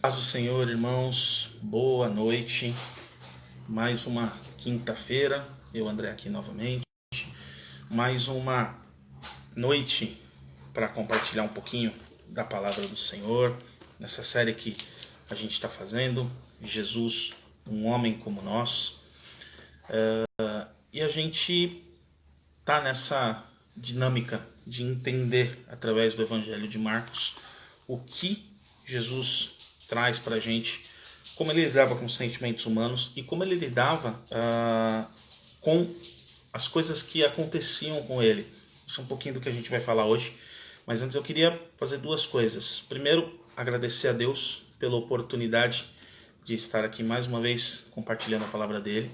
Paz do Senhor, irmãos, boa noite. Mais uma quinta-feira, eu, André, aqui novamente. Mais uma noite para compartilhar um pouquinho da palavra do Senhor, nessa série que a gente está fazendo, Jesus, um homem como nós. E a gente está nessa dinâmica de entender, através do Evangelho de Marcos, o que Jesus traz para a gente, como ele lidava com os sentimentos humanos e como ele lidava com as coisas que aconteciam com ele. Isso é um pouquinho do que a gente vai falar hoje, mas antes eu queria fazer duas coisas. Primeiro, agradecer a Deus pela oportunidade de estar aqui mais uma vez compartilhando a palavra dele.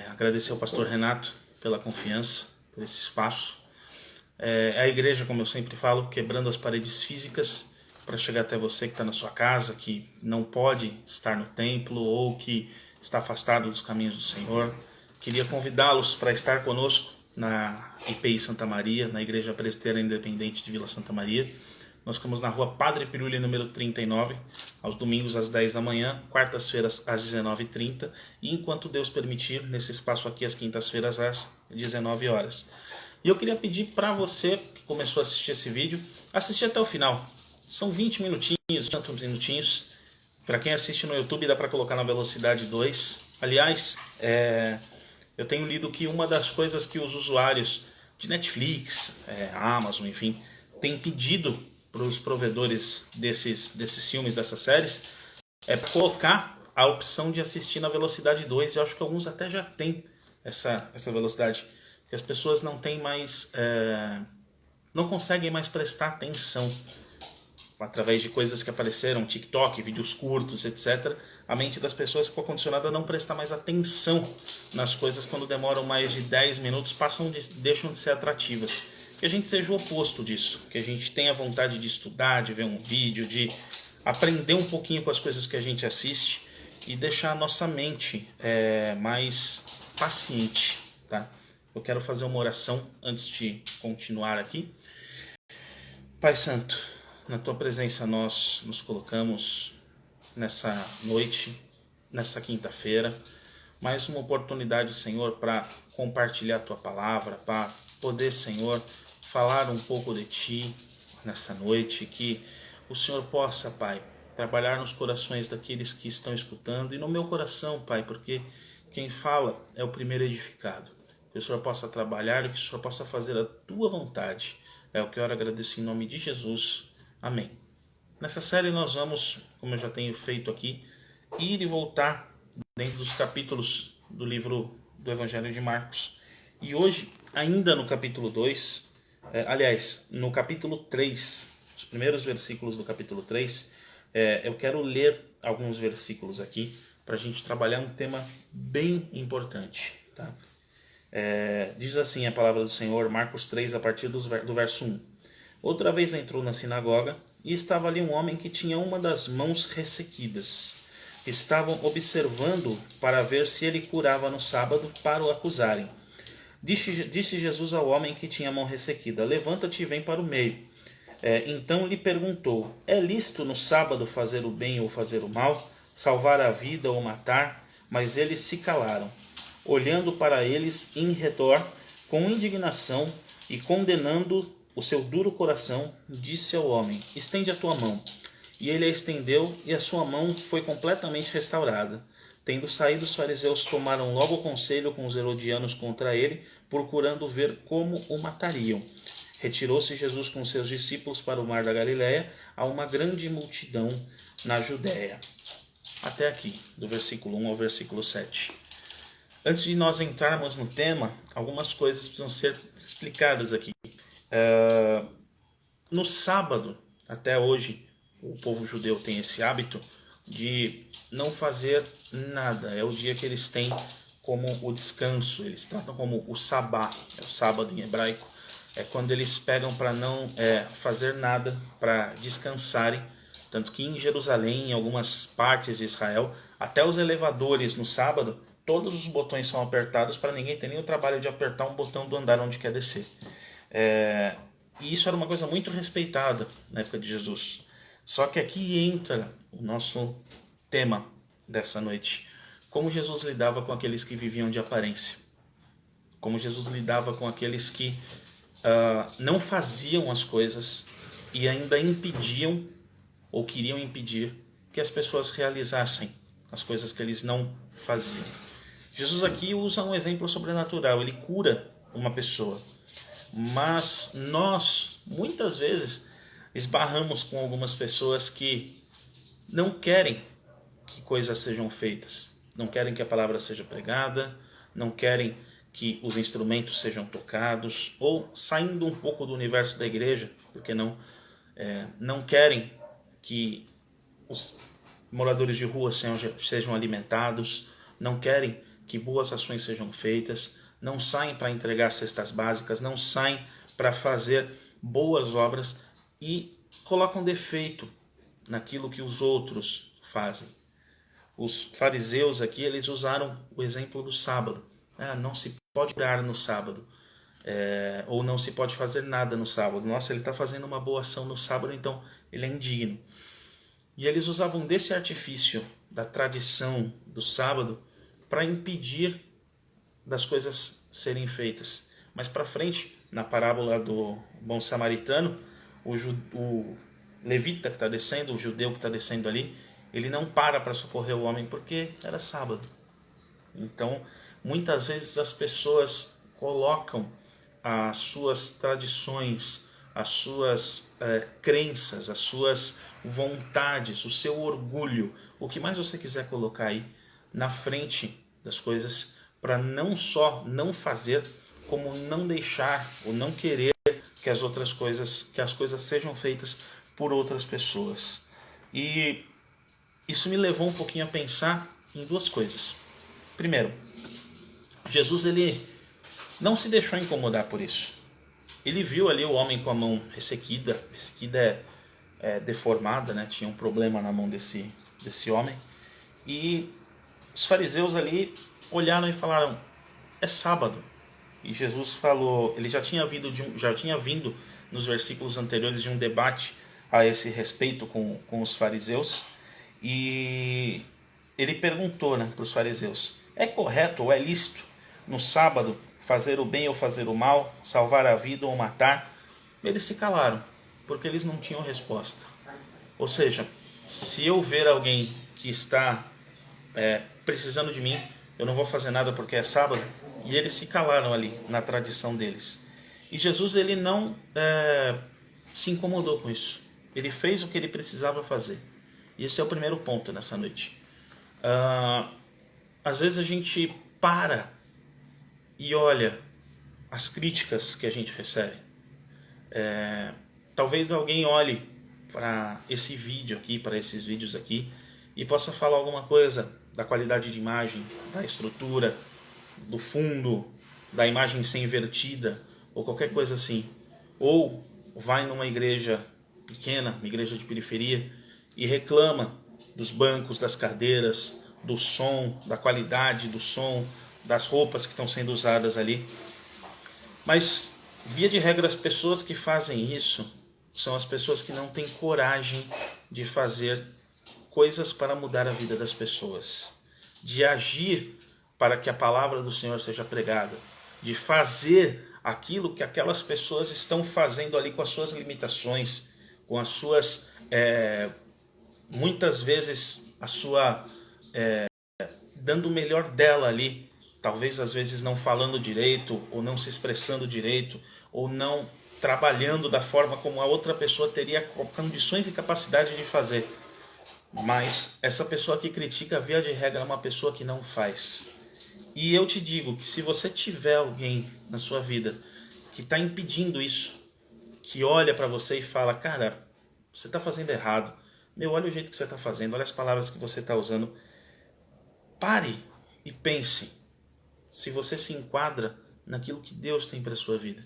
Agradecer ao pastor Renato pela confiança, por esse espaço. A igreja, como eu sempre falo, quebrando as paredes físicas para chegar até você que está na sua casa, que não pode estar no templo ou que está afastado dos caminhos do Senhor. Queria convidá-los para estar conosco na IPI Santa Maria, na Igreja Presbiteriana Independente de Vila Santa Maria. Nós ficamos na rua Padre Pirulli, número 39, aos domingos às 10 da manhã, quartas-feiras às 19h30 e, enquanto Deus permitir, nesse espaço aqui às quintas-feiras às 19 horas. E eu queria pedir para você que começou a assistir esse vídeo, assistir até o final. São 20 minutinhos, tantos minutinhos. Para quem assiste no YouTube, dá para colocar na velocidade 2. Aliás, eu tenho lido que uma das coisas que os usuários de Netflix, Amazon, enfim, têm pedido para os provedores desses filmes, dessas séries, é colocar a opção de assistir na velocidade 2. Eu acho que alguns até já têm essa velocidade. Que as pessoas não têm mais, não conseguem mais prestar atenção através de coisas que apareceram, TikTok, vídeos curtos, etc. A mente das pessoas ficou condicionada a não prestar mais atenção nas coisas quando demoram mais de 10 minutos, deixam de ser atrativas. Que a gente seja o oposto disso, que a gente tenha vontade de estudar, de ver um vídeo, de aprender um pouquinho com as coisas que a gente assiste e deixar a nossa mente mais paciente, tá? Eu quero fazer uma oração antes de continuar aqui. Pai Santo, na Tua presença nós nos colocamos nessa noite, nessa quinta-feira. Mais uma oportunidade, Senhor, para compartilhar a Tua palavra, para poder, Senhor, falar um pouco de Ti nessa noite. Que o Senhor possa, Pai, trabalhar nos corações daqueles que estão escutando e no meu coração, Pai, porque quem fala é o primeiro edificado. Que o Senhor possa trabalhar e que o Senhor possa fazer a Tua vontade. É o que eu agradeço em nome de Jesus. Amém. Nessa série nós vamos, como eu já tenho feito aqui, ir e voltar dentro dos capítulos do livro do Evangelho de Marcos. E hoje, ainda no capítulo 2, no capítulo 3, os primeiros versículos do capítulo 3, eu quero ler alguns versículos aqui para a gente trabalhar um tema bem importante, tá? Diz assim a palavra do Senhor, Marcos 3, a partir do verso 1. Outra vez entrou na sinagoga e estava ali um homem que tinha uma das mãos ressequidas. Estavam observando para ver se ele curava no sábado para o acusarem. Disse Jesus ao homem que tinha a mão ressequida: levanta-te e vem para o meio. Então lhe perguntou: é lícito no sábado fazer o bem ou fazer o mal, salvar a vida ou matar? Mas eles se calaram. Olhando para eles em redor, com indignação e condenando o seu duro coração, disse ao homem: estende a tua mão. E ele a estendeu, e a sua mão foi completamente restaurada. Tendo saído, os fariseus tomaram logo conselho com os herodianos contra ele, procurando ver como o matariam. Retirou-se Jesus com seus discípulos para o mar da Galileia, a uma grande multidão na Judéia. Até aqui, do versículo 1 ao versículo 7. Antes de nós entrarmos no tema, algumas coisas precisam ser explicadas aqui. No sábado, até hoje, o povo judeu tem esse hábito de não fazer nada. É o dia que eles têm como o descanso. Eles tratam como o sabá, é o sábado em hebraico. É quando eles pegam para não fazer nada, para descansarem. Tanto que em Jerusalém, em algumas partes de Israel, até os elevadores no sábado, todos os botões são apertados para ninguém ter nem o trabalho de apertar um botão do andar onde quer descer. E isso era uma coisa muito respeitada na época de Jesus. Só que aqui entra o nosso tema dessa noite. Como Jesus lidava com aqueles que viviam de aparência. Como Jesus lidava com aqueles que não faziam as coisas e ainda impediam ou queriam impedir que as pessoas realizassem as coisas que eles não faziam. Jesus aqui usa um exemplo sobrenatural, ele cura uma pessoa. Mas nós, muitas vezes, esbarramos com algumas pessoas que não querem que coisas sejam feitas, não querem que a palavra seja pregada, não querem que os instrumentos sejam tocados, ou saindo um pouco do universo da igreja, porque não querem que os moradores de rua sejam alimentados, não querem que boas ações sejam feitas, não saem para entregar cestas básicas, não saem para fazer boas obras e colocam defeito naquilo que os outros fazem. Os fariseus aqui, eles usaram o exemplo do sábado. Não se pode orar no sábado, ou não se pode fazer nada no sábado. Nossa, ele está fazendo uma boa ação no sábado, então ele é indigno. E eles usavam desse artifício da tradição do sábado para impedir das coisas serem feitas. Mas para frente, na parábola do bom samaritano, o levita que está descendo, o judeu que está descendo ali, ele não para socorrer o homem porque era sábado. Então, muitas vezes as pessoas colocam as suas tradições, as suas crenças, as suas vontades, o seu orgulho, o que mais você quiser colocar aí na frente das coisas, para não só não fazer, como não deixar ou não querer que as coisas sejam feitas por outras pessoas. E isso me levou um pouquinho a pensar em duas coisas. Primeiro, Jesus ele não se deixou incomodar por isso. Ele viu ali o homem com a mão ressequida é deformada, né? Tinha um problema na mão desse homem. E os fariseus ali olharam e falaram: é sábado. E Jesus falou, ele já tinha vindo nos versículos anteriores de um debate a esse respeito com os fariseus. E ele perguntou, para os fariseus: é correto ou é lícito no sábado fazer o bem ou fazer o mal, salvar a vida ou matar? Eles se calaram, porque eles não tinham resposta. Ou seja, se eu ver alguém que está precisando de mim, eu não vou fazer nada porque é sábado. E eles se calaram ali na tradição deles. E Jesus ele não se incomodou com isso. Ele fez o que ele precisava fazer. E esse é o primeiro ponto nessa noite. Às vezes a gente para e olha as críticas que a gente recebe. Talvez alguém olhe para esse vídeo aqui, para esses vídeos aqui, e possa falar alguma coisa da qualidade de imagem, da estrutura, do fundo, da imagem ser invertida, ou qualquer coisa assim. Ou vai numa igreja pequena, uma igreja de periferia, e reclama dos bancos, das cadeiras, do som, da qualidade do som, das roupas que estão sendo usadas ali. Mas, via de regra, as pessoas que fazem isso são as pessoas que não têm coragem de fazer coisas para mudar a vida das pessoas, de agir para que a palavra do Senhor seja pregada, de fazer aquilo que aquelas pessoas estão fazendo ali com as suas limitações, com as suas, muitas vezes, dando o melhor dela ali, talvez às vezes não falando direito, ou não se expressando direito, ou não trabalhando da forma como a outra pessoa teria condições e capacidade de fazer. Mas essa pessoa que critica, via de regra, é uma pessoa que não faz. E eu te digo que se você tiver alguém na sua vida que está impedindo isso, que olha para você e fala: cara, você está fazendo errado, olha o jeito que você está fazendo, olha as palavras que você está usando, pare e pense se você se enquadra naquilo que Deus tem para a sua vida.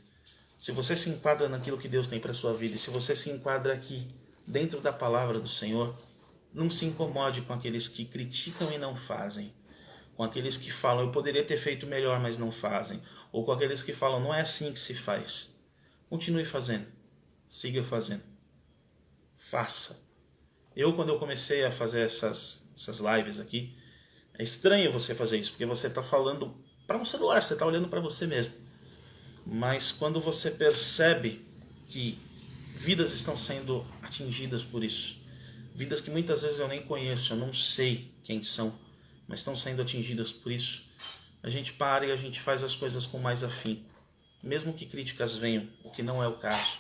Se você se enquadra naquilo que Deus tem para a sua vida, e se você se enquadra aqui, dentro da palavra do Senhor, não se incomode com aqueles que criticam e não fazem, com aqueles que falam: eu poderia ter feito melhor, mas não fazem, ou com aqueles que falam: não é assim que se faz. Continue fazendo, siga fazendo, faça, Quando eu comecei a fazer essas lives aqui, é estranho você fazer isso, porque você está falando para um celular, você está olhando para você mesmo. Mas quando você percebe que vidas estão sendo atingidas por isso, vidas que muitas vezes eu nem conheço, eu não sei quem são, mas estão sendo atingidas por isso, a gente para e a gente faz as coisas com mais afinco. Mesmo que críticas venham, o que não é o caso,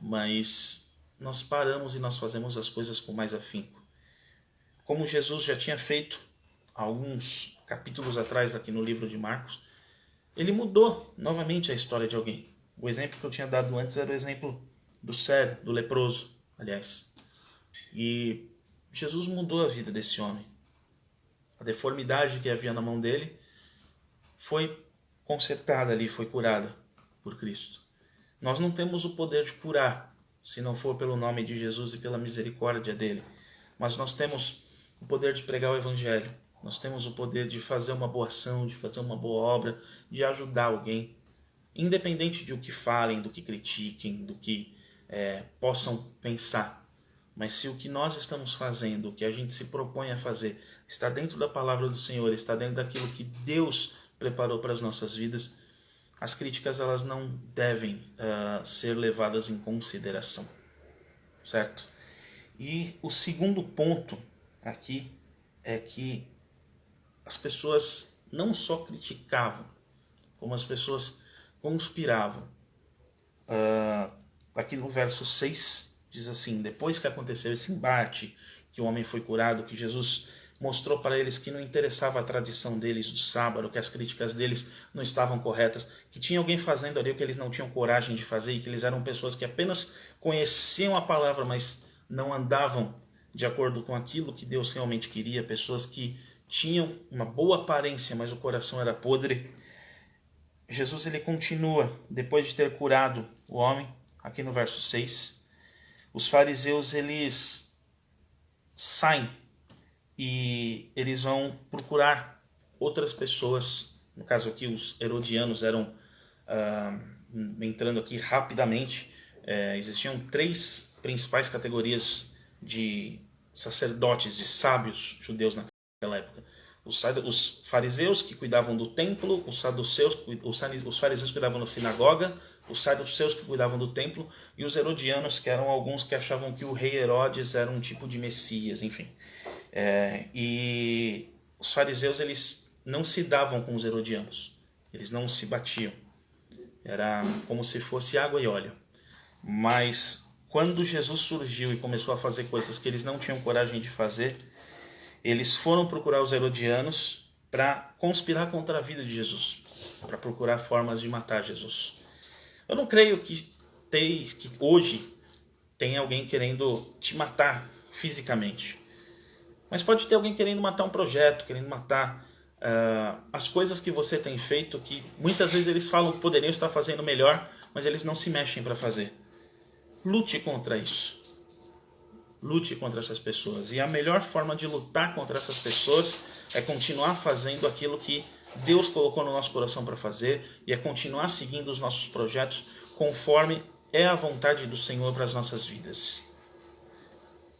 mas nós paramos e nós fazemos as coisas com mais afinco. Como Jesus já tinha feito alguns capítulos atrás aqui no livro de Marcos, ele mudou novamente a história de alguém. O exemplo que eu tinha dado antes era o exemplo do cego, do leproso, aliás. E Jesus mudou a vida desse homem. A deformidade que havia na mão dele foi consertada ali, foi curada por Cristo. Nós não temos o poder de curar, se não for pelo nome de Jesus e pela misericórdia dele. Mas nós temos o poder de pregar o Evangelho. Nós temos o poder de fazer uma boa ação, de fazer uma boa obra, de ajudar alguém. Independente de o que falem, do que critiquem, do que possam pensar. Mas se o que nós estamos fazendo, o que a gente se propõe a fazer, está dentro da palavra do Senhor, está dentro daquilo que Deus preparou para as nossas vidas, as críticas elas não devem ser levadas em consideração, certo? E o segundo ponto aqui é que as pessoas não só criticavam, como as pessoas conspiravam. Aqui no verso 6 diz assim: depois que aconteceu esse embate, que o homem foi curado, que Jesus mostrou para eles que não interessava a tradição deles do sábado, que as críticas deles não estavam corretas, que tinha alguém fazendo ali o que eles não tinham coragem de fazer e que eles eram pessoas que apenas conheciam a palavra, mas não andavam de acordo com aquilo que Deus realmente queria, pessoas que tinham uma boa aparência, mas o coração era podre. Jesus ele continua, depois de ter curado o homem, aqui no verso 6, os fariseus eles saem e eles vão procurar outras pessoas. No caso aqui, os herodianos eram, entrando aqui rapidamente, existiam 3 principais categorias de sacerdotes, de sábios judeus naquela época. Os fariseus que cuidavam do templo, os fariseus que cuidavam da sinagoga, os saduceus que cuidavam do templo e os herodianos, que eram alguns que achavam que o rei Herodes era um tipo de Messias, enfim. E os fariseus eles não se davam com os herodianos, eles não se batiam, era como se fosse água e óleo. Mas quando Jesus surgiu e começou a fazer coisas que eles não tinham coragem de fazer, eles foram procurar os herodianos para conspirar contra a vida de Jesus, para procurar formas de matar Jesus. Eu não creio que hoje tem alguém querendo te matar fisicamente. Mas pode ter alguém querendo matar um projeto, querendo matar as coisas que você tem feito, que muitas vezes eles falam que poderiam estar fazendo melhor, mas eles não se mexem para fazer. Lute contra isso. Lute contra essas pessoas. E a melhor forma de lutar contra essas pessoas é continuar fazendo aquilo que Deus colocou no nosso coração para fazer, e é continuar seguindo os nossos projetos conforme é a vontade do Senhor para as nossas vidas.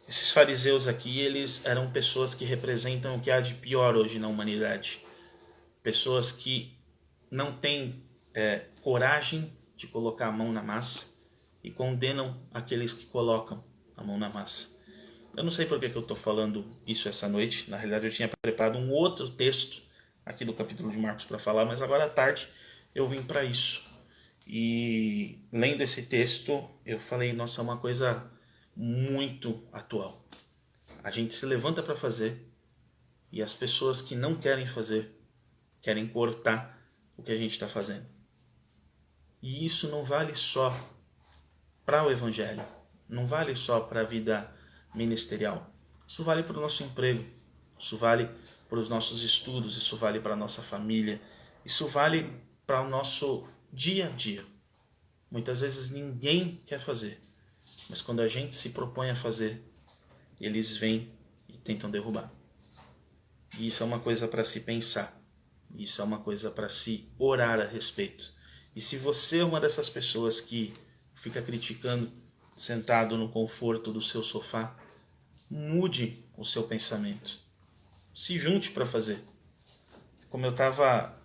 Esses fariseus aqui, eles eram pessoas que representam o que há de pior hoje na humanidade. Pessoas que não têm coragem de colocar a mão na massa e condenam aqueles que colocam a mão na massa. Eu não sei por que eu estou falando isso essa noite. Na realidade, eu tinha preparado um outro texto aqui do capítulo de Marcos para falar, mas agora à tarde eu vim para isso. E lendo esse texto, eu falei, nossa, é uma coisa muito atual. A gente se levanta para fazer e as pessoas que não querem fazer querem cortar o que a gente está fazendo. E isso não vale só para o Evangelho, não vale só para a vida ministerial. Isso vale para o nosso emprego, isso vale para os nossos estudos, isso vale para a nossa família, isso vale para o nosso dia a dia. Muitas vezes ninguém quer fazer, mas quando a gente se propõe a fazer, eles vêm e tentam derrubar. E isso é uma coisa para se pensar, isso é uma coisa para se orar a respeito. E se você é uma dessas pessoas que fica criticando sentado no conforto do seu sofá, mude o seu pensamento. Se junte para fazer. Como eu estava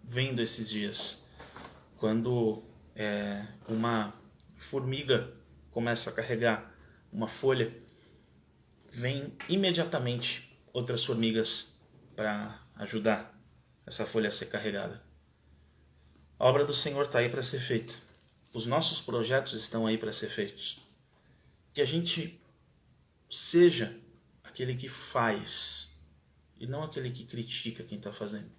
vendo esses dias, quando uma formiga começa a carregar uma folha, vem imediatamente outras formigas para ajudar essa folha a ser carregada. A obra do Senhor está aí para ser feita. Os nossos projetos estão aí para ser feitos. Que a gente seja aquele que faz e não aquele que critica quem está fazendo.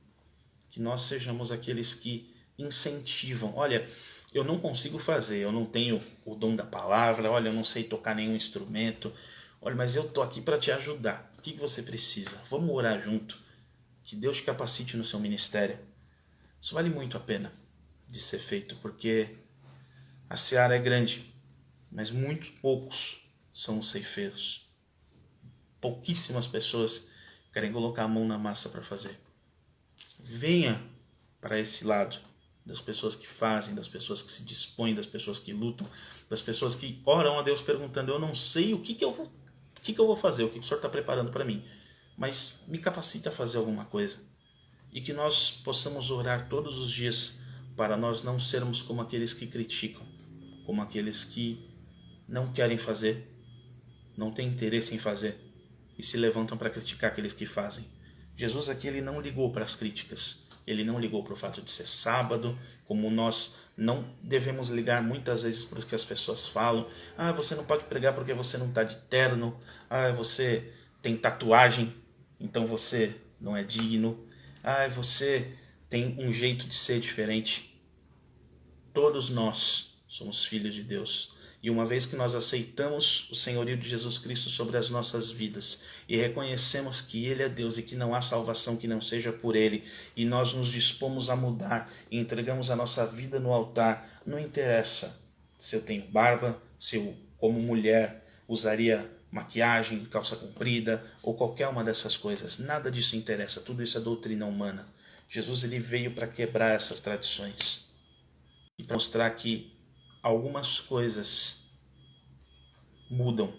Que nós sejamos aqueles que incentivam. Olha, eu não consigo fazer, eu não tenho o dom da palavra, olha, eu não sei tocar nenhum instrumento, olha, mas eu estou aqui para te ajudar. O que você precisa? Vamos orar junto. Que Deus te capacite no seu ministério. Isso vale muito a pena de ser feito, porque a seara é grande, mas muito poucos são os ceifeiros. Pouquíssimas pessoas querem colocar a mão na massa para fazer. Venha para esse lado das pessoas que fazem, das pessoas que se dispõem, das pessoas que lutam, das pessoas que oram a Deus perguntando: eu não sei o que eu vou fazer, o que o Senhor está preparando para mim, mas me capacita a fazer alguma coisa. E que nós possamos orar todos os dias para nós não sermos como aqueles que criticam, como aqueles que não querem fazer, não têm interesse em fazer e se levantam para criticar aqueles que fazem. Jesus aqui ele não ligou para as críticas, ele não ligou para o fato de ser sábado, como nós não devemos ligar muitas vezes para o que as pessoas falam. Ah, você não pode pregar porque você não está de terno. Ah, você tem tatuagem, então você não é digno. Ah, você tem um jeito de ser diferente. Todos nós somos filhos de Deus. E uma vez que nós aceitamos o senhorio de Jesus Cristo sobre as nossas vidas e reconhecemos que Ele é Deus e que não há salvação que não seja por Ele, e nós nos dispomos a mudar e entregamos a nossa vida no altar, não interessa se eu tenho barba, se eu, como mulher, usaria maquiagem, calça comprida ou qualquer uma dessas coisas. Nada disso interessa, tudo isso é doutrina humana. Jesus ele veio para quebrar essas tradições e para mostrar que algumas coisas mudam,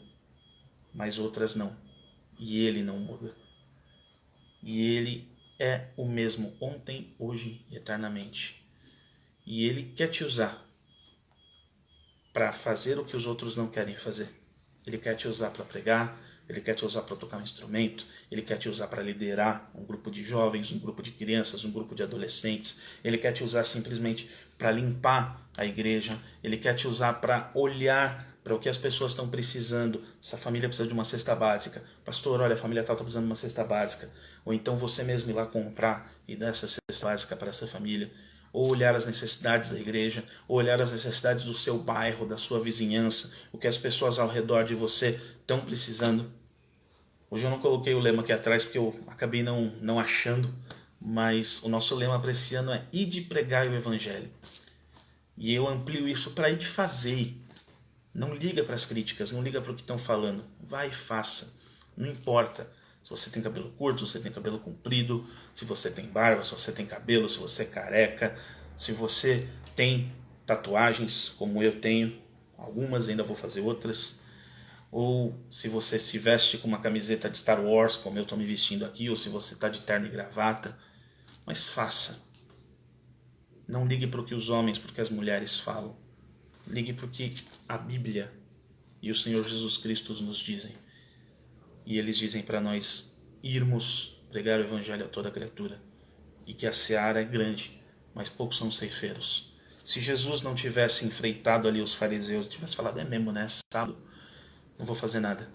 mas outras não. E ele não muda. E ele é o mesmo ontem, hoje e eternamente. E ele quer te usar para fazer o que os outros não querem fazer. Ele quer te usar para pregar, ele quer te usar para tocar um instrumento, ele quer te usar para liderar um grupo de jovens, um grupo de crianças, um grupo de adolescentes. Ele quer te usar simplesmente para limpar a igreja, ele quer te usar para olhar para o que as pessoas estão precisando. Essa família precisa de uma cesta básica. Pastor, olha, a família tal está precisando de uma cesta básica. Ou então você mesmo ir lá comprar e dar essa cesta básica para essa família. Ou olhar as necessidades da igreja, ou olhar as necessidades do seu bairro, da sua vizinhança, o que as pessoas ao redor de você estão precisando. Hoje eu não coloquei o lema aqui atrás porque eu acabei não achando, mas o nosso lema para esse ano é ide pregar o evangelho. E eu amplio isso para ir fazer. Não liga para as críticas, não liga para o que estão falando. Vai e faça. Não importa se você tem cabelo curto, se você tem cabelo comprido, se você tem barba, se você tem cabelo, se você é careca, se você tem tatuagens, como eu tenho, algumas, ainda vou fazer outras, ou se você se veste com uma camiseta de Star Wars, como eu estou me vestindo aqui, ou se você está de terno e gravata, mas faça. Não ligue para o que os homens, para o que as mulheres falam. Ligue para o que a Bíblia e o Senhor Jesus Cristo nos dizem. E eles dizem para nós irmos pregar o evangelho a toda criatura. E que a seara é grande, mas poucos são os ceifeiros. Se Jesus não tivesse enfreitado ali os fariseus, tivesse falado, é mesmo, né? Sábado, não vou fazer nada.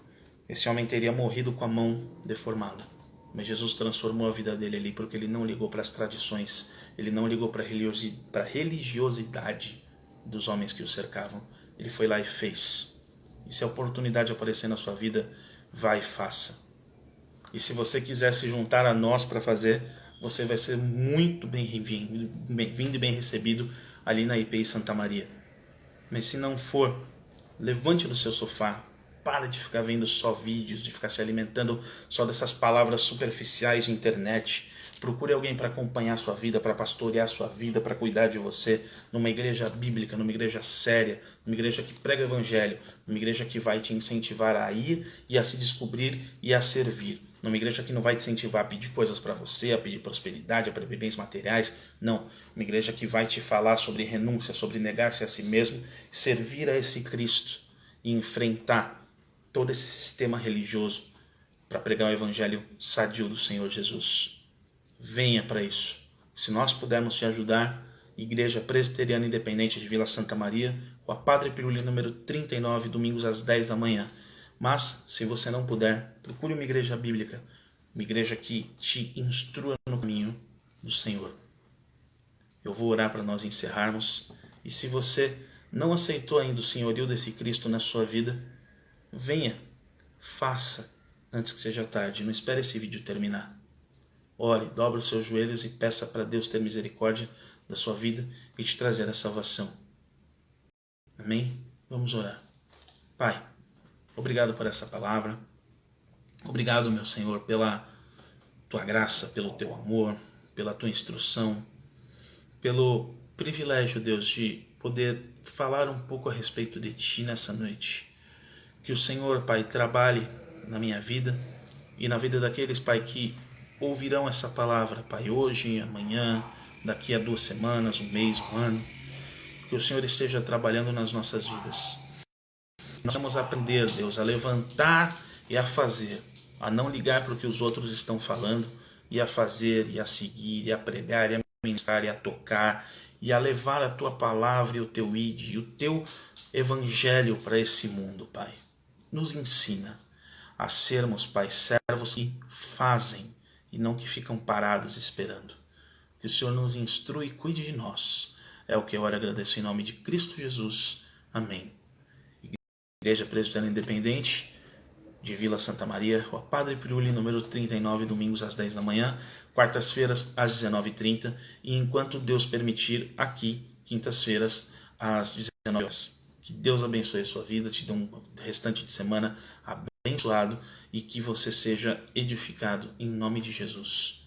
Esse homem teria morrido com a mão deformada. Mas Jesus transformou a vida dele ali porque ele não ligou para as tradições, ele não ligou para a religiosidade dos homens que o cercavam. Ele foi lá e fez. E se a oportunidade aparecer na sua vida, vai e faça. E se você quiser se juntar a nós para fazer, você vai ser muito bem-vindo e bem recebido ali na IPI Santa Maria. Mas se não for, levante do seu sofá, para de ficar vendo só vídeos, de ficar se alimentando só dessas palavras superficiais de internet. Procure alguém para acompanhar a sua vida, para pastorear a sua vida, para cuidar de você, numa igreja bíblica, numa igreja séria, numa igreja que prega o evangelho, Uma igreja que vai te incentivar a ir e a se descobrir e a servir. Uma igreja que não vai te incentivar a pedir coisas para você, a pedir prosperidade, a pedir bens materiais. Não. Uma igreja que vai te falar sobre renúncia, sobre negar-se a si mesmo, servir a esse Cristo e enfrentar todo esse sistema religioso para pregar o evangelho sadio do Senhor Jesus. Venha para isso. Se nós pudermos te ajudar, Igreja Presbiteriana Independente de Vila Santa Maria, com a Padre Piruli número 39, domingos às 10 da manhã. Mas, se você não puder, procure uma igreja bíblica, uma igreja que te instrua no caminho do Senhor. Eu vou orar para nós encerrarmos. E se você não aceitou ainda o senhorio desse Cristo na sua vida, venha, faça, antes que seja tarde. Não espere esse vídeo terminar. Ore, dobre os seus joelhos e peça para Deus ter misericórdia da sua vida e te trazer a salvação. Amém? Vamos orar. Pai, obrigado por essa palavra. Obrigado, meu Senhor, pela tua graça, pelo teu amor, pela tua instrução, pelo privilégio, Deus, de poder falar um pouco a respeito de ti nessa noite. Que o Senhor, Pai, trabalhe na minha vida e na vida daqueles, Pai, que ouvirão essa palavra, Pai, hoje, amanhã, daqui a 2 semanas, um mês, um ano. Que o Senhor esteja trabalhando nas nossas vidas. Nós vamos aprender, Deus, a levantar e a fazer, a não ligar para o que os outros estão falando, e a fazer, e a seguir, e a pregar, e a ministrar, e a tocar, e a levar a tua palavra e o teu ide, e o teu evangelho para esse mundo, Pai. Nos ensina a sermos, Pai, servos que fazem e não que ficam parados esperando. Que o Senhor nos instrua e cuide de nós. É o que eu oro e agradeço em nome de Cristo Jesus. Amém. Igreja Presbiteriana Independente de Vila Santa Maria, Rua Padre Piruli, número 39, domingos às 10 da manhã, quartas-feiras às 19h30 e, enquanto Deus permitir, aqui, quintas-feiras às 19 horas. Que Deus abençoe a sua vida, te dê um restante de semana abençoado e que você seja edificado em nome de Jesus.